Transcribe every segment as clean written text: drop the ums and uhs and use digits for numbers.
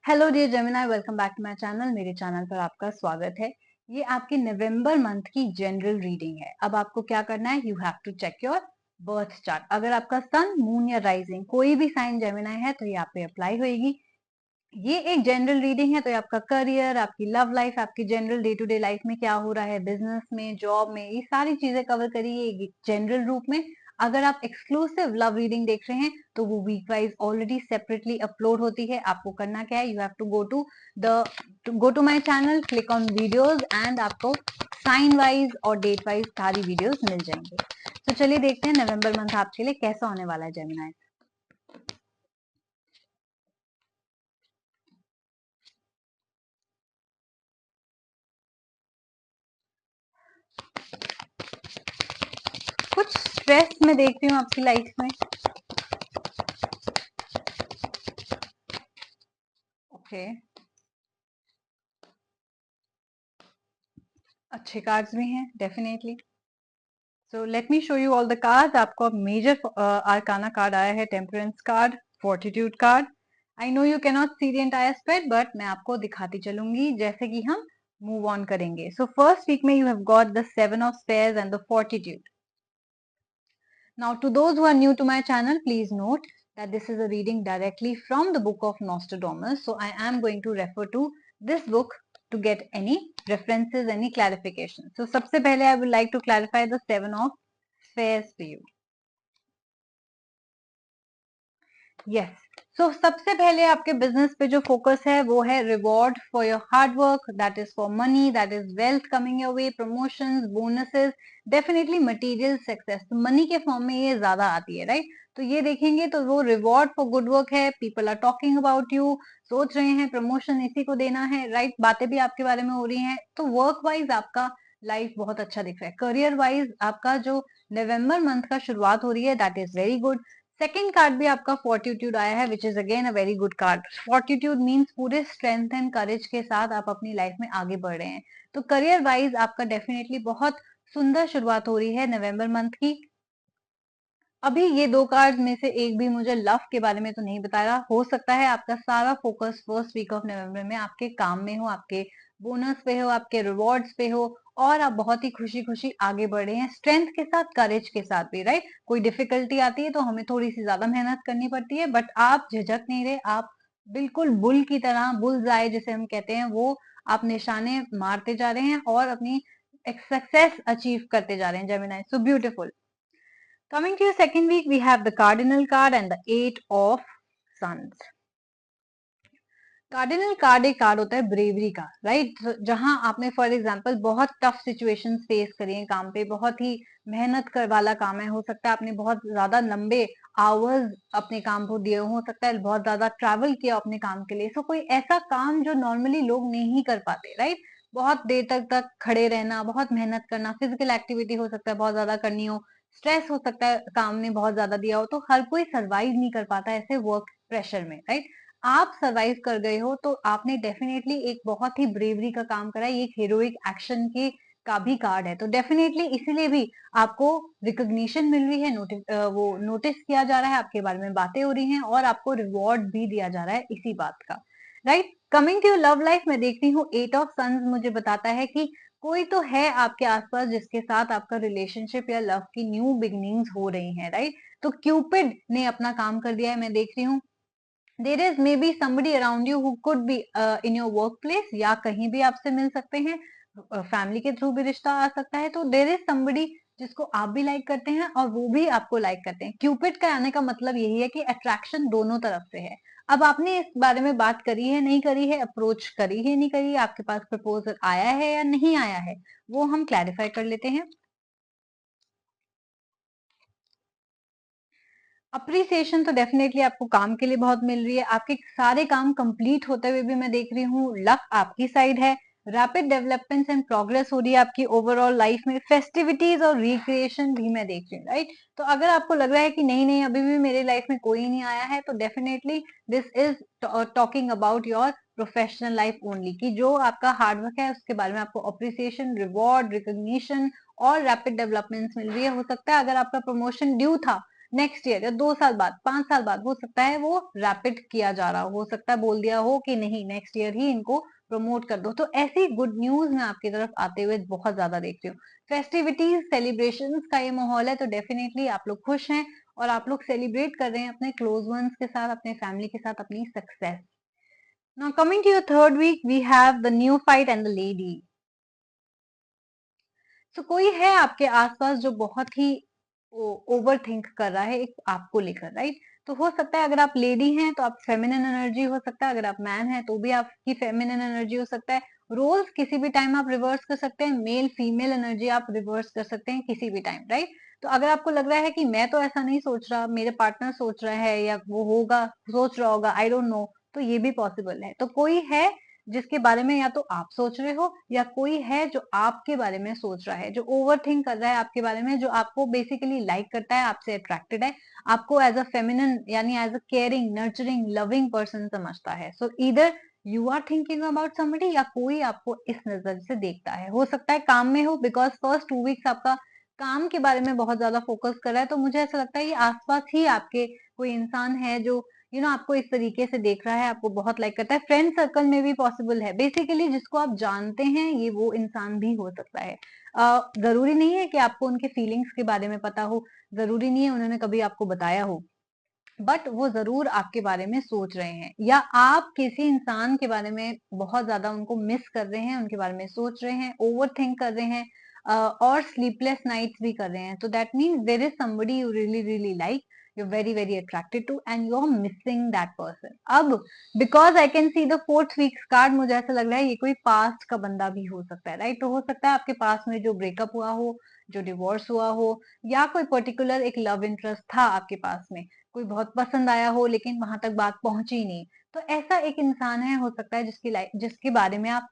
Hello dear Gemini, welcome back to my channel. मेरे channel पर आपका स्वागत है। ये आपके नवंबर मंथ की जनरल रीडिंग है। अब आपको क्या करना है, you have to check your birth chart. अगर आपका सन, मून या राइजिंग कोई भी साइन जेमिनी है तो यहाँ पे अप्लाई होगी। ये एक जनरल रीडिंग है, तो ये आपका करियर, आपकी लव लाइफ, आपकी general day to day life में क्या हो रहा है, बिजनेस में, जॉब में, ये सारी चीजें कवर करिए जनरल रूप में। अगर आप एक्सक्लूसिव लव रीडिंग देख रहे हैं तो वो week wise already separately upload होती है। आपको करना क्या है, you have to go to my channel, click on videos and आपको साइन वाइज और डेट वाइज सारी वीडियोस मिल जाएंगे। तो चलिए देखते हैं नवंबर मंथ आपके लिए कैसा होने वाला है जेमिनी। कुछ स्ट्रेस में देख रही हूँ आपकी लाइफ में। ओके, अच्छे कार्ड्स भी हैं definitely. So let me show you all the cards. आपको मेजर आर्काना कार्ड आया है, temperance card, fortitude card. I know you can not see the entire spread, but मैं आपको दिखाती चलूंगी जैसे कि हम मूव ऑन करेंगे। सो फर्स्ट वीक में you have got the 7 of Spades and the fortitude. Now, to those who are new to my channel, please note that this is a reading directly from the book of Nostradamus. So, I am going to refer to this book to get any references, any clarification. So, सबसे पहले I would like to clarify the 7 of Spades for you. Yes. So सबसे पहले आपके business पे जो focus है वो है reward for your hard work, that is for money, that is wealth coming your way, promotions, bonuses, definitely material success. तो money के फॉर्म में ये ज्यादा आती है, राइट? तो ये देखेंगे तो वो रिवॉर्ड फॉर गुड वर्क है। People are talking about you, सोच रहे हैं प्रमोशन इसी को देना है, राइट? बातें भी आपके बारे में हो रही हैं। तो वर्क वाइज आपका लाइफ बहुत अच्छा दिख रहा है। करियर वाइज आपका जो नवंबर मंथ का शुरुआत हो रही है, that is very good. Second card भी आपका फोर्टिट्यूड आया है, which is again a very good card. Fortitude means पूरे स्ट्रेंथ एंड करेज के साथ आप अपनी लाइफ में आगे बढ़ रहे हैं। तो करियर वाइज आपका डेफिनेटली बहुत सुंदर शुरुआत हो रही है नवंबर मंथ की। अभी ये दो कार्ड में से एक भी मुझे लव के बारे में तो नहीं बता रहा। हो सकता है आपका सारा focus first week of November में आपके काम में हो, आपके बोनस पे हो, आपके रिवॉर्ड्स पे हो, और आप बहुत ही खुशी खुशी आगे बढ़ रहे हैं, स्ट्रेंथ के साथ, करेज के साथ भी, राइट? कोई डिफिकल्टी आती है तो हमें थोड़ी सी ज्यादा मेहनत करनी पड़ती है, बट आप झिझक नहीं रहे। आप बिल्कुल बुल की तरह, बुल्स आई जिसे हम कहते हैं, वो आप निशाने मारते जा रहे हैं और अपनी सक्सेस अचीव करते जा रहे हैं Gemini. So beautiful. Coming to your second week, we have the Cardinal card and the 8 of Suns. Cardinal card एक कार्ड होता है ब्रेवरी का, राइट? जहां आपने फॉर एग्जांपल बहुत टफ सिचुएशंस फेस करी हैं काम पे, बहुत ही मेहनत कर वाला काम है, हो सकता है आपने बहुत ज्यादा लंबे आवर्स अपने काम को दिए, हो सकता है बहुत ज्यादा ट्रैवल किया अपने काम के लिए। सो कोई ऐसा काम जो नॉर्मली लोग नहीं कर पाते, राइट? बहुत देर तक खड़े रहना, बहुत मेहनत करना, फिजिकल एक्टिविटी हो सकता है बहुत ज्यादा करनी हो, स्ट्रेस हो सकता है काम ने बहुत ज्यादा दिया हो, तो हर कोई सर्वाइव नहीं कर पाता ऐसे वर्क प्रेशर में, राइट? आप सरवाइव कर गए हो तो आपने डेफिनेटली एक बहुत ही ब्रेवरी का काम करा है। ये एक हीरोइक एक्शन की का भी कार्ड है, तो डेफिनेटली इसीलिए भी आपको रिकॉग्निशन मिल रही है, वो नोटिस किया जा रहा है, आपके बारे में बातें हो रही हैं और आपको रिवॉर्ड भी दिया जा रहा है इसी बात का, right? Coming to your love life, मैं देखती हूँ 8 of Suns मुझे बताता है कि कोई तो है आपके आसपास जिसके साथ आपका रिलेशनशिप या लव की न्यू बिगनिंग्स हो रही हैं, राइट? तो क्यूपिड ने अपना काम कर दिया है, मैं देख रही हूँ। There is may be somebody around you who could be in your work place, या कहीं भी आपसे मिल सकते हैं, फैमिली के थ्रू भी रिश्ता आ सकता है। तो देर इज somebody जिसको आप भी लाइक करते हैं और वो भी आपको लाइक करते हैं। क्यूपिड का आने का मतलब यही है कि अट्रैक्शन दोनों तरफ से है। अब आपने इस बारे में बात करी है, नहीं करी है, अप्रोच करी है, नहीं करी है, आपके पास प्रपोजल आया है या नहीं आया है, वो हम क्लैरिफाई कर लेते हैं। अप्रिसिएशन तो डेफिनेटली आपको काम के लिए बहुत मिल रही है। आपके सारे काम कंप्लीट होते हुए भी मैं देख रही हूँ। लक आपकी साइड है। रैपिड डेवलपमेंट्स एंड प्रोग्रेस हो रही है आपकी ओवरऑल लाइफ में। फेस्टिविटीज और रिक्रिएशन भी मैं देख रही हूँ, राइट? तो अगर आपको लग रहा है कि नहीं नहीं अभी भी मेरे लाइफ में कोई नहीं आया है, तो definitely this is talking about your professional life only, कि जो आपका हार्डवर्क है उसके बारे में आपको अप्रिसिएशन, रिवॉर्ड, रिकॉग्निशन और रैपिड डेवलपमेंट्स मिल रही है। हो सकता है अगर आपका प्रमोशन ड्यू था नेक्स्ट ईयर या 2 साल बाद, 5 साल बाद, हो सकता है वो रैपिड किया जा रहा हो सकता है बोल दिया हो कि नहीं नेक्स्ट ईयर ही इनको प्रमोट कर दो। तो ऐसी गुड न्यूज मैं आपकी तरफ आते हुए बहुत ज्यादा देख रही हूँ। फेस्टिविटीज सेलिब्रेशंस का ये माहौल है, तो डेफिनेटली आप लोग खुश हैं और आप लोग सेलिब्रेट कर रहे हैं अपने क्लोज वंस के साथ, अपने फैमिली के साथ अपनी success. Now coming to your third week, we have the new fight and the lady. So कोई है आपके आसपास जो बहुत ही ओवर थिंक कर रहा है एक आपको लेकर, राइट? तो हो सकता है अगर आप लेडी हैं तो आप फेमिनिन एनर्जी हो सकता है, अगर आप मैन हैं तो भी आपकी फेमिनिन एनर्जी हो सकता है। रोल्स किसी भी टाइम आप रिवर्स कर सकते हैं, मेल फीमेल एनर्जी आप रिवर्स कर सकते हैं किसी भी टाइम, राइट? तो अगर आपको लग रहा है कि मैं तो ऐसा नहीं सोच रहा, मेरे पार्टनर सोच रहा है या वो होगा सोच रहा होगा, आई डोंट नो, तो ये भी पॉसिबल है। तो कोई है जिसके बारे में या तो आप सोच रहे हो या कोई है जो आपके बारे में सोच रहा है, जो ओवर थिंक कर रहा है आपके बारे में, जो आपको बेसिकली लाइक करता है, आपसे अट्रैक्टेड है, आपको एज अ फेमिनिन यानी as a caring nurturing loving person समझता है। So either you are thinking about somebody या कोई आपको इस नजर से देखता है। हो सकता है काम में हो, बिकॉज फर्स्ट 2 वीक्स आपका काम के बारे में बहुत ज्यादा फोकस कर रहा है। तो मुझे ऐसा लगता है ये आसपास ही आपके कोई इंसान है जो आपको इस तरीके से देख रहा है, आपको बहुत लाइक करता है। फ्रेंड सर्कल में भी पॉसिबल है, बेसिकली जिसको आप जानते हैं ये वो इंसान भी हो सकता है। जरूरी नहीं है कि आपको उनके फीलिंग्स के बारे में पता हो, जरूरी नहीं है उन्होंने कभी आपको बताया हो, बट वो जरूर आपके बारे में सोच रहे हैं या आप किसी इंसान के बारे में बहुत ज्यादा उनको मिस कर रहे हैं, उनके बारे में सोच रहे हैं, ओवर थिंक कर रहे हैं, और स्लीपलेस नाइट्स भी कर रहे हैं। तो that means there is somebody you really really like, you're very very attracted to and you're missing that person। अब because I can see the fourth week card, मुझे ऐसा लग रहा है ये कोई पास्ट का बंदा भी हो सकता है, राइट? तो हो सकता है आपके पास में जो ब्रेकअप हुआ हो, जो डिवोर्स हुआ हो, या कोई पर्टिकुलर एक लव इंटरेस्ट था आपके पास में, कोई बहुत पसंद आया हो लेकिन वहां तक बात पहुंची नहीं। तो ऐसा एक इंसान है, हो सकता है जिसकी लाइफ, जिसके बारे में आप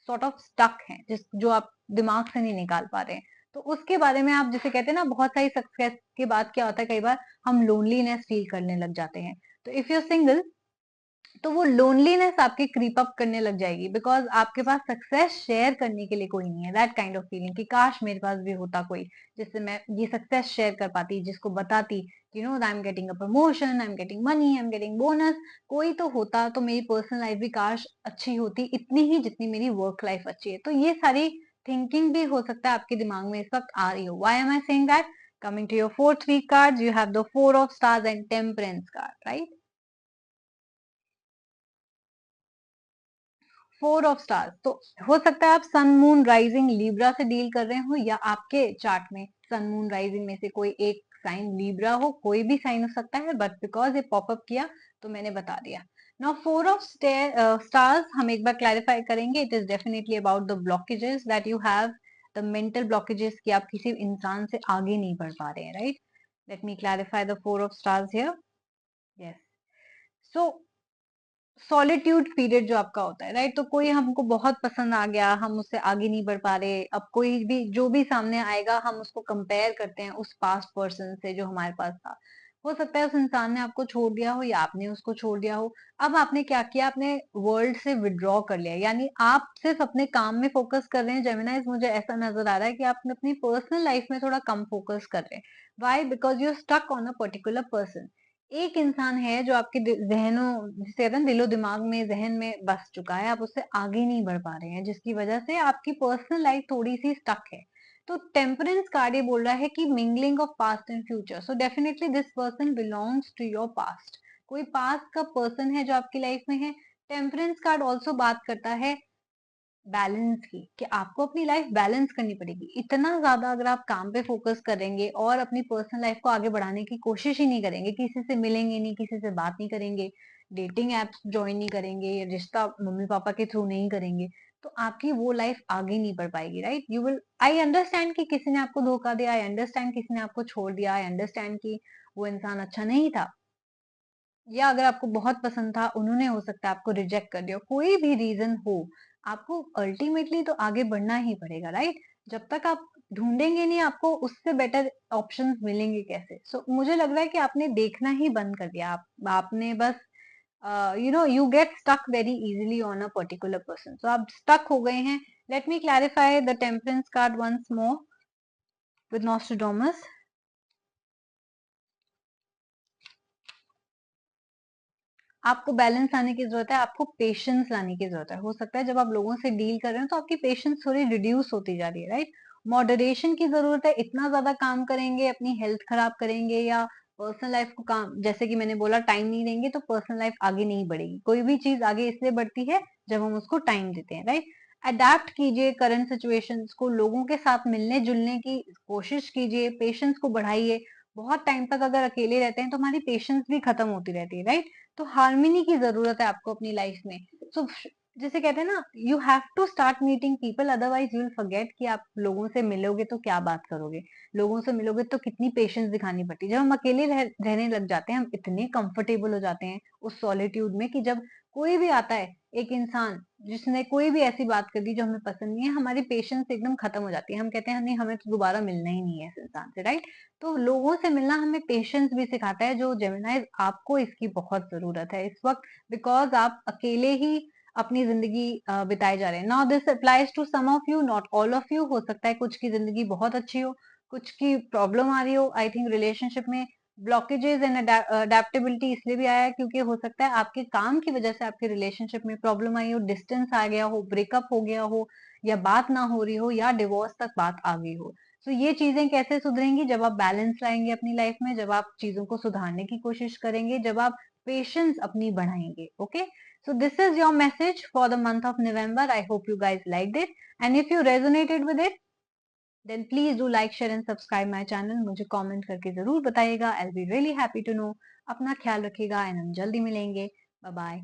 सॉर्ट ऑफ स्टक हैं, जो आप दिमाग से नहीं निकाल पा रहे हैं। तो उसके बारे में आप जिसे कहते हैं ना, बहुत सारी सक्सेस के बाद क्या होता है कई बार हम लोनलीनेस फील करने लग जाते हैं। तो इफ यू सिंगल, तो वो लोनलीनेस आपकी क्रीप अप करने लग जाएगी, बिकॉज आपके पास सक्सेस शेयर करने के लिए कोई नहीं है। दैट काइंड ऑफ फीलिंग कि काश मेरे पास भी होता कोई जिससे मैं ये सक्सेस शेयर कर पाती, जिसको बताती I am getting a promotion, I am getting money, I am getting bonus. कोई तो होता तो मेरी पर्सनल लाइफ भी काश अच्छी होती, इतनी ही जितनी मेरी वर्क लाइफ अच्छी है। तो ये सारी थिंकिंग भी हो सकता है आपके दिमाग में इस वक्त आ रही हो। Why am I saying that? Coming to your fourth week card, you have the 4 of stars and temperance card, right? 4 of stars, तो हो सकता है आप सन मून राइजिंग लीब्रा से डील कर रहे हो, या आपके चार्ट में सन मून राइजिंग में से कोई एक साइन लीब्रा हो, कोई भी साइन हो सकता है, बट बिकॉज ये पॉपअप किया तो मैंने बता दिया। नाउ 4 ऑफ स्टार्स हम एक बार क्लैरिफाई करेंगे। It is definitely about the blockages that you have, the mental blockages कि आप किसी इंसान से आगे नहीं बढ़ पा रहे हैं, right? Late me clarify the 4 of stars here. Yes, so solitude period जो आपका होता है, राइट? तो कोई हमको बहुत पसंद आ गया, हम उससे आगे नहीं बढ़ पा रहे, अब कोई भी जो भी सामने आएगा हम उसको कंपेयर करते हैं उस पास्ट पर्सन से जो हमारे पास था। हो सकता है उस इंसान ने आपको छोड़ दिया हो या आपने उसको छोड़ दिया हो। अब आपने क्या किया, आपने वर्ल्ड से विड्रॉ कर लिया, यानी आप सिर्फ अपने काम में फोकस कर रहे हैं। जेमिनाइज, मुझे ऐसा नजर आ रहा है कि आप अपनी पर्सनल लाइफ में थोड़ा कम फोकस कर रहे हैं। Why? Because you stuck on a particular person. एक इंसान है जो आपके जहनों, जिसे कहते हैं दिलो दिमाग में, जहन में बस चुका है, आप उससे आगे नहीं बढ़ पा रहे हैं, जिसकी वजह से आपकी पर्सनल लाइफ थोड़ी सी स्टक है। तो टेम्परेंस कार्ड ये बोल रहा है कि mingling of past and future, so definitely this person belongs to your past. कोई पास्ट का पर्सन है जो आपकी लाइफ में है। टेम्परेंस कार्ड ऑल्सो बात करता है बैलेंस की, कि आपको अपनी लाइफ बैलेंस करनी पड़ेगी। इतना ज्यादा अगर आप काम पे फोकस करेंगे और अपनी पर्सनल लाइफ को आगे बढ़ाने की कोशिश ही नहीं करेंगे, किसी से मिलेंगे नहीं, किसी से बात नहीं करेंगे, डेटिंग एप्स ज्वाइन नहीं करेंगे, रिश्ता मम्मी पापा के थ्रू नहीं करेंगे, तो आपकी वो लाइफ आगे नहीं बढ़ पाएगी, right? You will, I understand कि किसी ने आपको धोखा दिया, आई अंडरस्टैंड किसी ने आपको छोड़ दिया, आई अंडरस्टैंड कि वो इंसान अच्छा नहीं था, या अगर आपको बहुत पसंद था उन्होंने हो सकता है आपको रिजेक्ट कर दिया, कोई भी रीजन हो, आपको अल्टीमेटली तो आगे बढ़ना ही पड़ेगा, राइट? जब तक आप ढूंढेंगे नहीं, आपको उससे बेटर ऑप्शंस मिलेंगे कैसे? मुझे लग रहा है कि आपने देखना ही बंद कर दिया। आपने बस you get stuck very easily on a particular person, so आप स्टक हो गए हैं। Let me clarify the temperance card once more with Nostradamus. आपको बैलेंस लाने की जरूरत है, आपको पेशेंस लाने की जरूरत है। हो सकता है जब आप लोगों से डील कर रहे हो तो आपकी पेशेंस थोड़ी रिड्यूस होती जा रही है, राइट? मॉडरेशन की जरूरत है। इतना ज्यादा काम करेंगे, अपनी हेल्थ खराब करेंगे या पर्सनल लाइफ को काम, जैसे कि मैंने बोला, टाइम नहीं देंगे तो पर्सनल लाइफ आगे नहीं बढ़ेगी। कोई भी चीज आगे इसलिए बढ़ती है जब हम उसको टाइम देते हैं, राइट? अडेप्ट कीजिए करंट सिचुएशंस को, लोगों के साथ मिलने जुलने की कोशिश कीजिए, पेशेंस को बढ़ाइए। बहुत टाइम तक अगर अकेले रहते हैं तो हमारी पेशेंस भी खत्म होती रहती है, राइट? तो हार्मनी की जरूरत है आपको अपनी लाइफ में। सो जैसे कहते हैं ना, you have to start meeting people, otherwise you will forget कि आप लोगों से मिलोगे तो क्या बात करोगे। लोगों से मिलोगे तो कितनी पेशेंस दिखानी पड़ती है। जब हम अकेले रहने लग जाते हैं, हम इतने कंफर्टेबल हो जाते हैं उस सॉलिट्यूड में कि जब कोई भी आता है, एक इंसान जिसने कोई भी ऐसी बात कर दी जो हमें पसंद नहीं है, हमारी पेशेंस एकदम खत्म हो जाती है। हम कहते हैं नहीं, हमें तो दोबारा मिलना ही नहीं है इस इंसान से, राइट? तो लोगों से मिलना हमें पेशेंस भी सिखाता है, जो जेमिनाइज आपको इसकी बहुत जरूरत है इस वक्त, बिकॉज आप अकेले ही अपनी जिंदगी बिताए जा रहे हैं। Now this applies to some of you, not all of you. हो सकता है कुछ की जिंदगी बहुत अच्छी हो, कुछ की प्रॉब्लम आ रही हो। आई थिंक रिलेशनशिप में ब्लॉकेजेस एंड अडेप्टेबिलिटी इसलिए भी आया है क्योंकि हो सकता है आपके काम की वजह से आपके रिलेशनशिप में प्रॉब्लम आई हो, डिस्टेंस आ गया हो, ब्रेकअप हो गया हो, या बात ना हो रही हो, या डिवोर्स तक बात आ गई हो। तो ये चीजें कैसे सुधरेंगी? जब आप बैलेंस लाएंगे अपनी लाइफ में, जब आप चीजों को सुधारने की कोशिश करेंगे, जब आप पेशेंस अपनी बढ़ाएंगे। Okay, so this is your message for the month of November. I hope you guys liked it, and if you resonated with it, then please do like, share and subscribe my channel. मुझे comment करके जरूर बताइएगा, I'll be really happy to know. अपना ख्याल रखिएगा and हम जल्दी मिलेंगे। Bye bye.